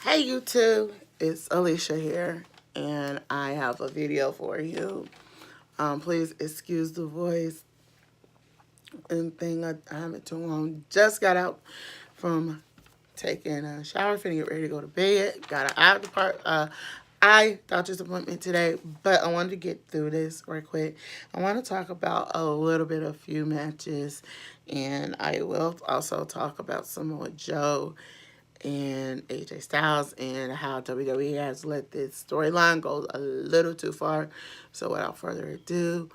Hey YouTube, it's Alicia here, and I have a video for you. Please excuse the voice and thing. I haven't too long. Just got out from taking a shower, finna get ready to go to bed. Got an eye doctor's appointment today, but I wanted to get through this real quick. I want to talk about a little bit of a few matches, and I will also talk about Samoa Joe and AJ Styles and how WWE has let this storyline go a little too far. So without further ado,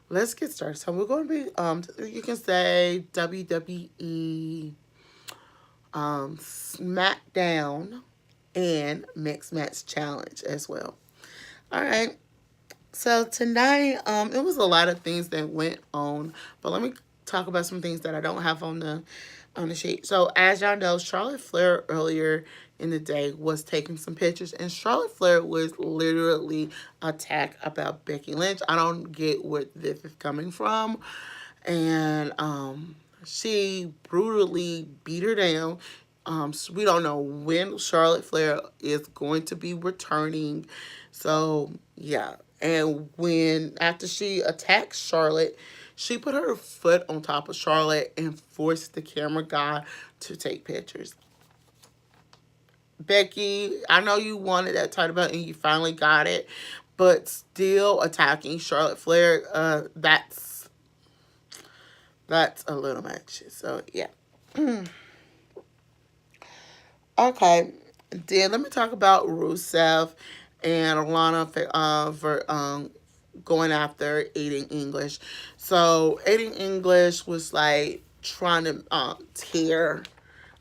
let's get started. So we're going to be, you can say WWE SmackDown and Mixed Match Challenge as well. All right. So tonight, it was a lot of things that went on, but let me talk about some things that I don't have on the sheet. So as y'all know, Charlotte Flair earlier in the day was taking some pictures, and Charlotte Flair was literally attacked about Becky Lynch. I don't get where this is coming from, and she brutally beat her down. So we don't know when Charlotte Flair is going to be returning. So yeah, and when after she attacked Charlotte, she put her foot on top of Charlotte and forced the camera guy to take pictures. Becky, I know you wanted that title belt and you finally got it, but still attacking Charlotte Flair, that's a little much. So yeah. Okay, then let me talk about Rusev and Lana for going after Aiden English. So Aiden English was like trying to tear.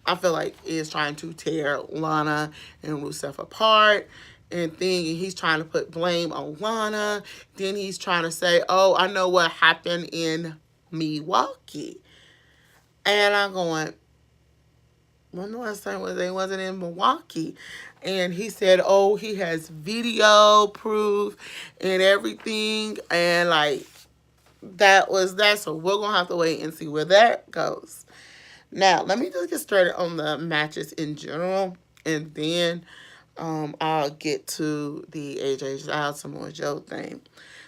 I feel like is trying to tear Lana and Rusev apart. And he's trying to put blame on Lana. Then he's trying to say, "Oh, I know what happened in Milwaukee." And I'm going, when the last time was they wasn't in Milwaukee? And he said, "Oh, he has video proof and everything," and like that was that. So we're gonna have to wait and see where that goes. Now, let me just get started on the matches in general, and then I'll get to the AJ Styles Samoa Joe thing.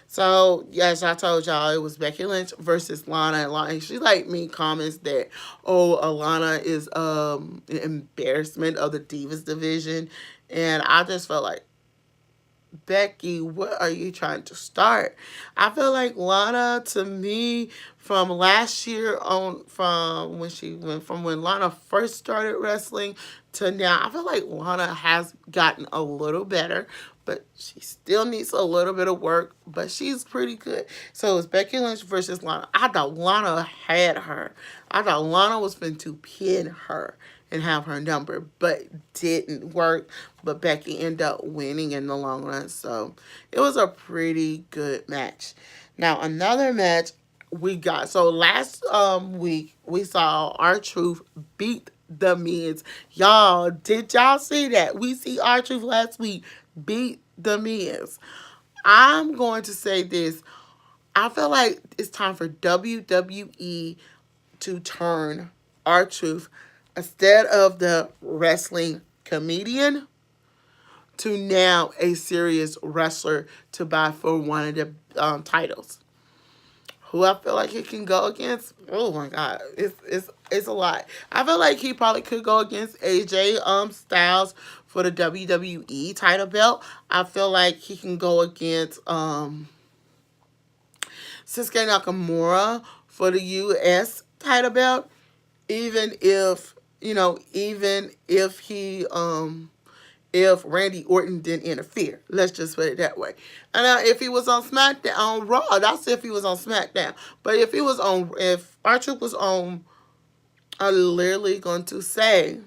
So, yes, I told y'all it was Becky Lynch versus Lana. And Lana, she like me comments that, oh, Alana is an embarrassment of the Divas division. And I just felt like, Becky, what are you trying to start? I feel like Lana, to me, from last year on, from when she went from when Lana first started wrestling to now, I feel like Lana has gotten a little better, but she still needs a little bit of work, but she's pretty good. So it's Becky Lynch versus Lana. I thought Lana had her. I thought Lana was going to pin her and have her number, but didn't work. But Becky ended up winning in the long run. So it was a pretty good match. Now another match we got. So last week we saw R-Truth beat the Miz. Y'all, did y'all see that? We see R-Truth last week beat the Miz. I'm going to say this. I feel like it's time for WWE to turn R-Truth, instead of the wrestling comedian, to now a serious wrestler to buy for one of the titles. Who I feel like he can go against? Oh my God, it's a lot. I feel like he probably could go against AJ Styles for the WWE title belt. I feel like he can go against Shinsuke Nakamura for the US title belt. Even if, even if if Randy Orton didn't interfere. Let's just put it that way. And if he was on SmackDown, on Raw, that's if he was on SmackDown. But if R-Truth was on, I'm literally going to say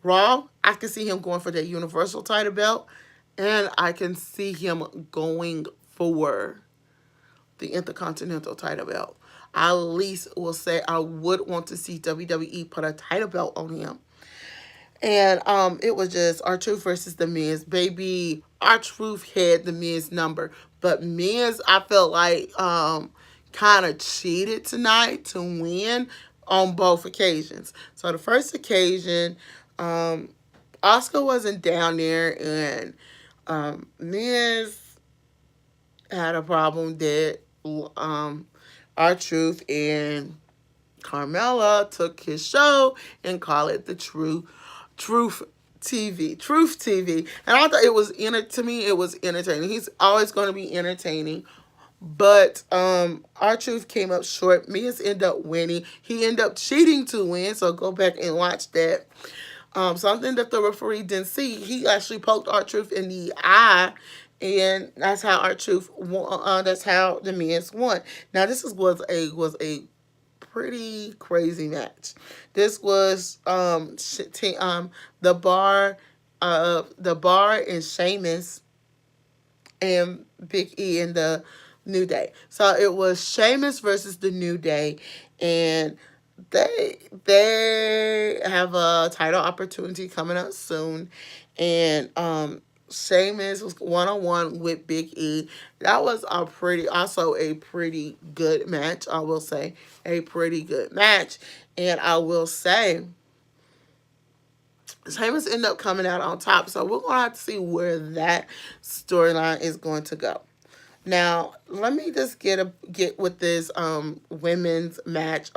Raw, I can see him going for the Universal title belt, and I can see him going for the Intercontinental title belt. I at least will say I would want to see WWE put a title belt on him. And it was just R-Truth versus the Miz. Baby, R-Truth had the Miz number. But Miz, I felt like kind of cheated tonight to win on both occasions. So the first occasion, Oscar wasn't down there, and Miz had a problem that R-Truth and Carmella took his show and called it the Truth Truth TV. And I thought it was to me it was entertaining. He's always going to be entertaining. But R-Truth came up short. Miz ended up winning. He ended up cheating to win, so go back and watch that. Something that the referee didn't see, he actually poked R-Truth in the eye, and that's how R-Truth won. That's how the Miz won. Now this was a pretty crazy match. This was the bar and Sheamus and Big E in the New Day. So it was Sheamus versus the New Day, and they have a title opportunity coming up soon, and Sheamus was 1-on-1 with Big E. That was a pretty good match. I will say a pretty good match, and I will say Sheamus ended up coming out on top. So we're gonna have to see where that storyline is going to go. Now, let me just get with this women's match.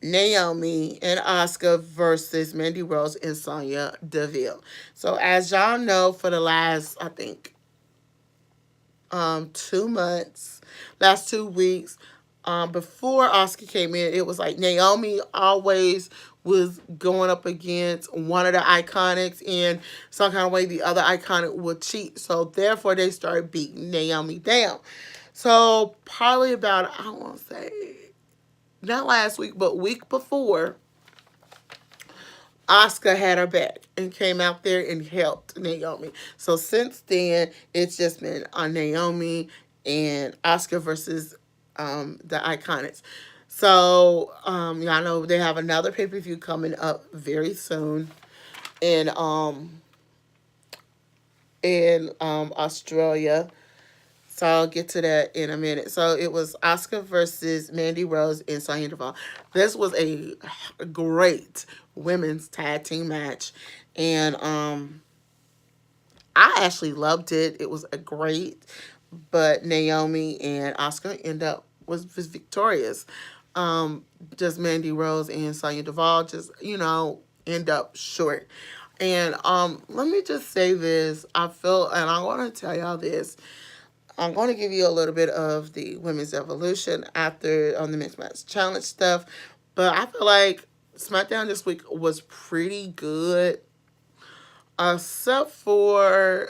Naomi and Asuka versus Mandy Rose and Sonya Deville. So as y'all know, for the last, I think, 2 months, last 2 weeks, before Asuka came in, it was like Naomi always was going up against one of the Iconics, and some kind of way the other Iconic would cheat. So therefore, they started beating Naomi down. So probably about, I don't want to say, not last week, but week before, Asuka had her back and came out there and helped Naomi. So since then, it's just been on Naomi and Asuka versus the Iconics. So y'all know they have another pay-per-view coming up very soon in Australia. So I'll get to that in a minute. So it was Asuka versus Mandy Rose and Sonya Deville. This was a great women's tag team match, and I actually loved it. It was a great, but Naomi and Asuka was victorious. Just Mandy Rose and Sonya Deville just end up short. And let me just say this. I feel, and I want to tell y'all this. I'm going to give you a little bit of the women's evolution after on the mixed match challenge stuff, but I feel like SmackDown this week was pretty good, except for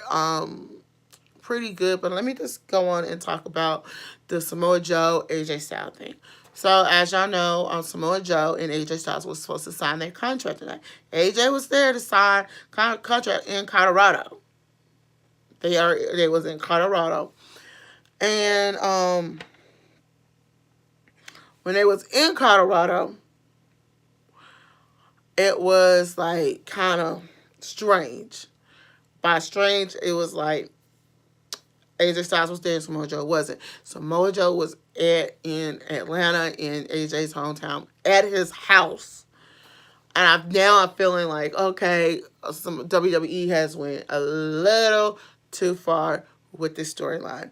pretty good. But let me just go on and talk about the Samoa Joe AJ Styles thing. So as y'all know, Samoa Joe and AJ Styles was supposed to sign their contract tonight. AJ was there to sign contract in Colorado. They was in Colorado. And when they was in Colorado, it was like kind of strange. By strange, it was like AJ Styles was there and Samoa Joe wasn't. Samoa Joe was in Atlanta, in AJ's hometown, at his house. And now I'm feeling like, okay, some WWE has went a little too far with this storyline.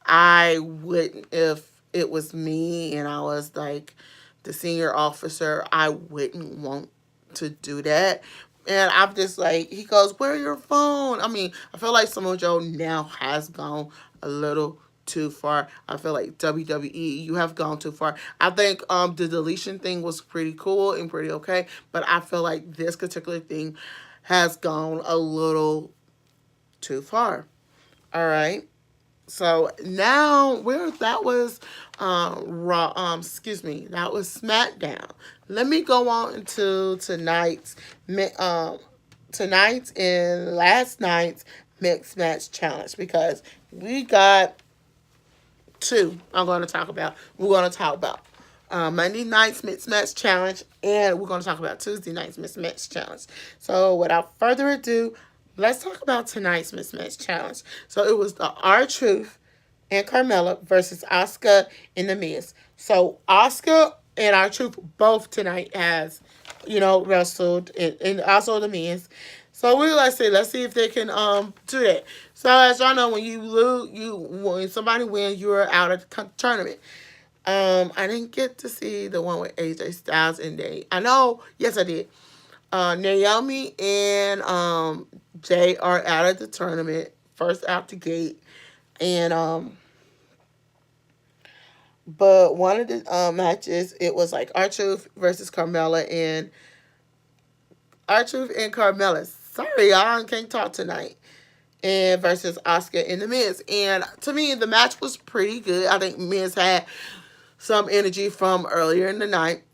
I wouldn't, if it was me and I was like the senior officer, I wouldn't want to do that. And I'm just like, he goes, where your phone? I mean, I feel like Samoa Joe now has gone a little too far. I feel like WWE, you have gone too far. I think the deletion thing was pretty cool and pretty okay, but I feel like this particular thing has gone a little too far. All right. So now that was Raw. That was SmackDown. Let me go on to tonight's and last night's mixed match challenge, because we got two. We're going to talk about Monday night's mixed match challenge, and we're going to talk about Tuesday night's mixed match challenge. So without further ado, let's talk about tonight's mismatch challenge. So it was the R-Truth and Carmella versus Asuka and The Miz. So Asuka and R-Truth both tonight has wrestled, and also the men's. So we let's see if they can do that. So as y'all know, when you lose, when somebody wins, you're out of the tournament. I didn't get to see the one with AJ Styles and they. I know, yes, I did. Naomi and Jay are out of the tournament, first out the gate, and but one of the matches it was like R-Truth versus Carmella and R-Truth and Carmella. Sorry, y'all, I can't talk tonight. And versus Oscar and the Miz. And to me, the match was pretty good. I think Miz had some energy from earlier in the night.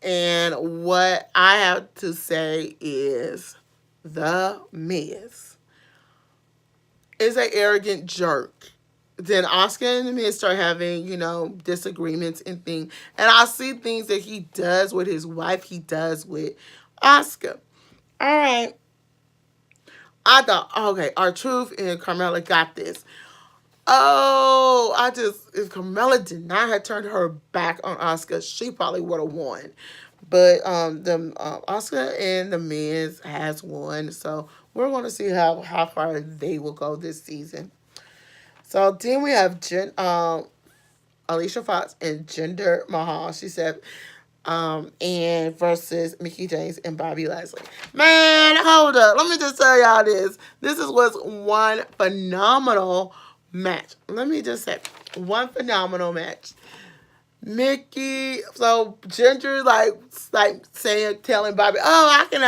And what I have to say is the Miz is an arrogant jerk. Then Oscar and the Miz start having, disagreements and things. And I see things that he does with his wife, he does with Oscar. All right. I thought, okay, R-Truth and Carmella got this. Oh, if Carmella did not have turned her back on Oscar, she probably would have won. But the Oscar and the Miz has won, so we're going to see how far they will go this season. So then we have Alicia Fox and Jinder Mahal. She said, and versus Mickey James and Bobby Lashley. Man, hold up. Let me just tell y'all this. Was one phenomenal match. Let me just say, one phenomenal match. Mickey, so Ginger like saying, telling Bobby, "Oh, I can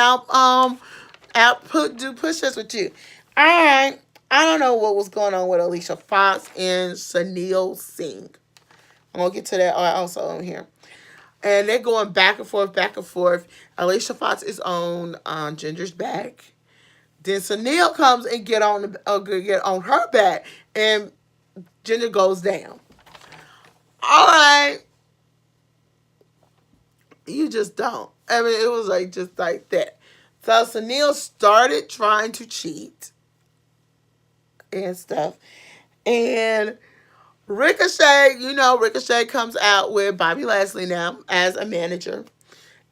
do push-ups with you." All right. I don't know what was going on with Alicia Fox and Sunil Singh. I'm gonna get to that also on here. And they're going back and forth, back and forth. Alicia Fox is on Ginger's back. Then Sunil comes and get on her back, and Ginger goes down. All right, you just don't. I mean, it was like just like that. So Sunil started trying to cheat and stuff, and Ricochet comes out with Bobby Lashley now as a manager.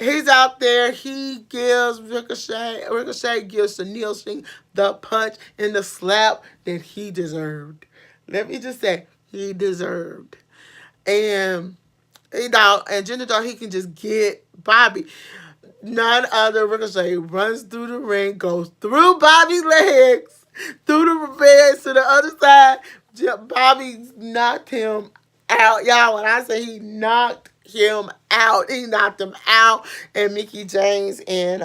He's out there. He gives Ricochet gives Sunil Singh the punch and the slap that he deserved. Let me just say, he deserved. And and Jinder thought he can just get Bobby. None other Ricochet runs through the ring, goes through Bobby's legs, through the bed to the other side. Bobby knocked him out. Y'all, when I say he knocked him out, he knocked him out. And Mickey James and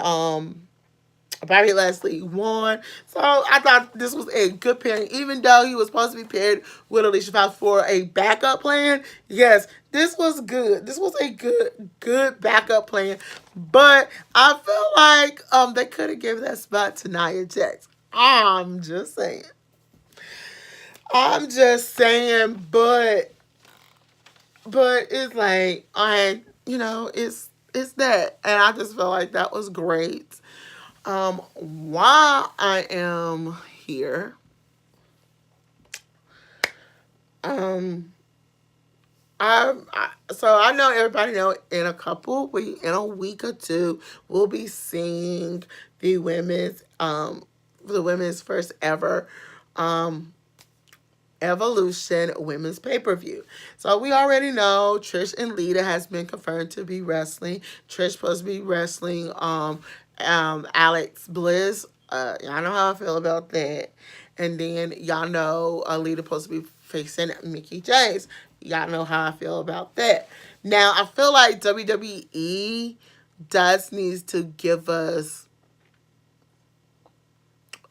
Bobby Lashley won. So I thought this was a good pairing. Even though he was supposed to be paired with Alicia Fox for a backup plan, yes, this was good. This was a good backup plan. But I feel like they could have given that spot to Nia Jax. I'm just saying. But it's like it's that, and I just felt like that was great. While I am here, so I know everybody know in a week or two, we'll be seeing the women's first ever Evolution Women's Pay-Per-View. So we already know Trish and Lita has been confirmed to be wrestling. Trish supposed to be wrestling Alex Bliss. Y'all know how I feel about that. And then y'all know Lita supposed to be facing Mickey James. Y'all know how I feel about that. Now I feel like WWE does needs to give us,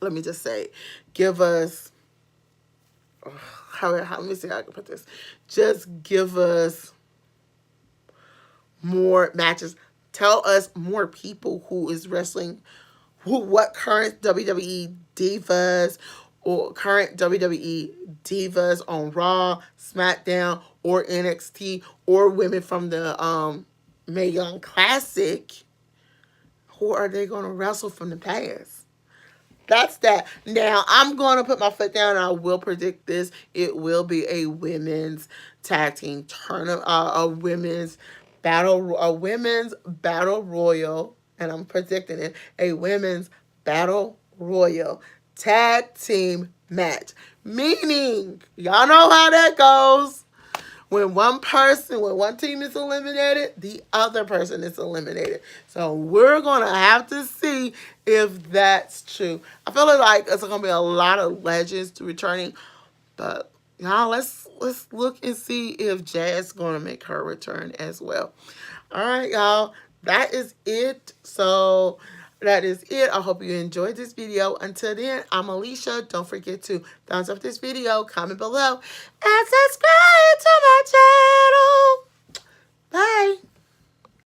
let me just say, give us, let me see how I can put this. Just give us more matches. Tell us more people who is wrestling, what current WWE divas or current WWE divas on Raw, SmackDown, or NXT, or women from the Mae Young Classic. Who are they going to wrestle from the past? That's that. Now, I'm going to put my foot down and I will predict this. It will be a women's tag team tournament, a women's battle royal. and I'm predicting it, a women's battle royal tag team match. Meaning, y'all know how that goes. When one team is eliminated, the other person is eliminated. So we're gonna have to see if that's true. I feel like it's gonna be a lot of legends returning, but y'all, let's look and see if Jazz gonna make her return as well. All right, y'all, that is it. So that is it. I hope you enjoyed this video. Until then, I'm Alicia. Don't forget to thumbs up this video, comment below, and subscribe to my channel. Bye.